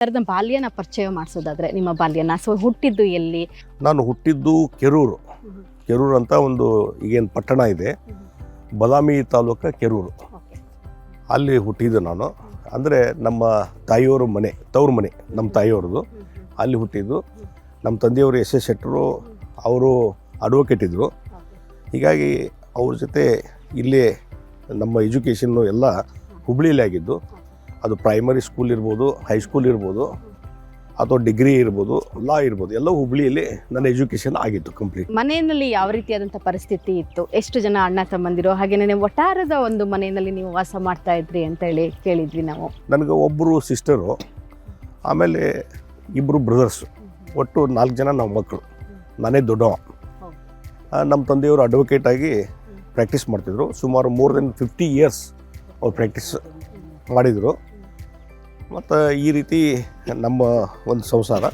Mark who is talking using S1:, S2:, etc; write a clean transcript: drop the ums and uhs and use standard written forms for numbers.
S1: ಥರದ ಬಾಲ್ಯನ ಪರಿಚಯ ಮಾಡಿಸೋದಾದ್ರೆ ನಿಮ್ಮ ಬಾಲ್ಯನ ಹುಟ್ಟಿದ್ದು ಎಲ್ಲಿ?
S2: ನಾನು ಹುಟ್ಟಿದ್ದು ಕೆರೂರು ಅಂತ ಒಂದು ಈಗೇನು ಪಟ್ಟಣ ಇದೆ, ಬದಾಮಿ ತಾಲೂಕು ಕೆರೂರು. ಅಲ್ಲಿ ಹುಟ್ಟಿದ್ದು ನಾನು. ಅಂದರೆ ನಮ್ಮ ತಾಯಿಯವ್ರ ಮನೆ, ತವ್ರ ಮನೆ ನಮ್ಮ ತಾಯಿಯವ್ರದ್ದು. ಅಲ್ಲಿ ಹುಟ್ಟಿದ್ದು. ನಮ್ಮ ತಂದೆಯವರು ಎಸ್ ಎಸ್ ಶೆಟ್ಟರು, ಅವರು ಅಡ್ವೊಕೇಟ್ ಇದ್ದರು. ಹೀಗಾಗಿ ಅವ್ರ ಜೊತೆ ಇಲ್ಲೇ ನಮ್ಮ ಎಜುಕೇಷನ್ನು ಎಲ್ಲ ಹುಬ್ಳಿಲೇ ಆಗಿದ್ದು. ಅದು ಪ್ರೈಮರಿ ಸ್ಕೂಲ್ ಇರ್ಬೋದು, ಹೈಸ್ಕೂಲ್ ಇರ್ಬೋದು, ಅಥವಾ ಡಿಗ್ರಿ ಇರ್ಬೋದು, ಲಾ ಇರ್ಬೋದು, ಎಲ್ಲ ಹುಬ್ಳಿಯಲ್ಲಿ ನನ್ನ ಎಜುಕೇಷನ್ ಆಗಿತ್ತು ಕಂಪ್ಲೀಟ್.
S1: ಮನೆಯಲ್ಲಿ ಯಾವ ರೀತಿಯಾದಂಥ ಪರಿಸ್ಥಿತಿ ಇತ್ತು? ಎಷ್ಟು ಜನ ಅಣ್ಣ ತಮ್ಮಂದಿರು? ಹಾಗೆಯೇ ಒಟ್ಟಾರದ ಒಂದು ಮನೆಯಲ್ಲಿ ನೀವು ವಾಸ ಮಾಡ್ತಾ ಇದ್ರಿ ಅಂತ ಹೇಳಿ ಕೇಳಿದ್ವಿ ನಾವು.
S2: ನನಗೆ ಒಬ್ಬರು ಸಿಸ್ಟರು, ಆಮೇಲೆ ಇಬ್ಬರು ಬ್ರದರ್ಸು, ಒಟ್ಟು 4 ಜನ ನಾವು ಮಕ್ಕಳು. ನಾನೇ ದೊಡ್ಡವ. ನಮ್ಮ ತಂದೆಯವರು ಅಡ್ವೊಕೇಟ್ ಆಗಿ ಪ್ರಾಕ್ಟೀಸ್ ಮಾಡ್ತಿದ್ರು. ಸುಮಾರು ಮೋರ್ ದೆನ್ 50 ಇಯರ್ಸ್ ಅವ್ರು ಪ್ರಾಕ್ಟೀಸ್ ಮಾಡಿದರು. ಮತ್ತು ಈ ರೀತಿ ನಮ್ಮ ಒಂದು ಸಂಸಾರ.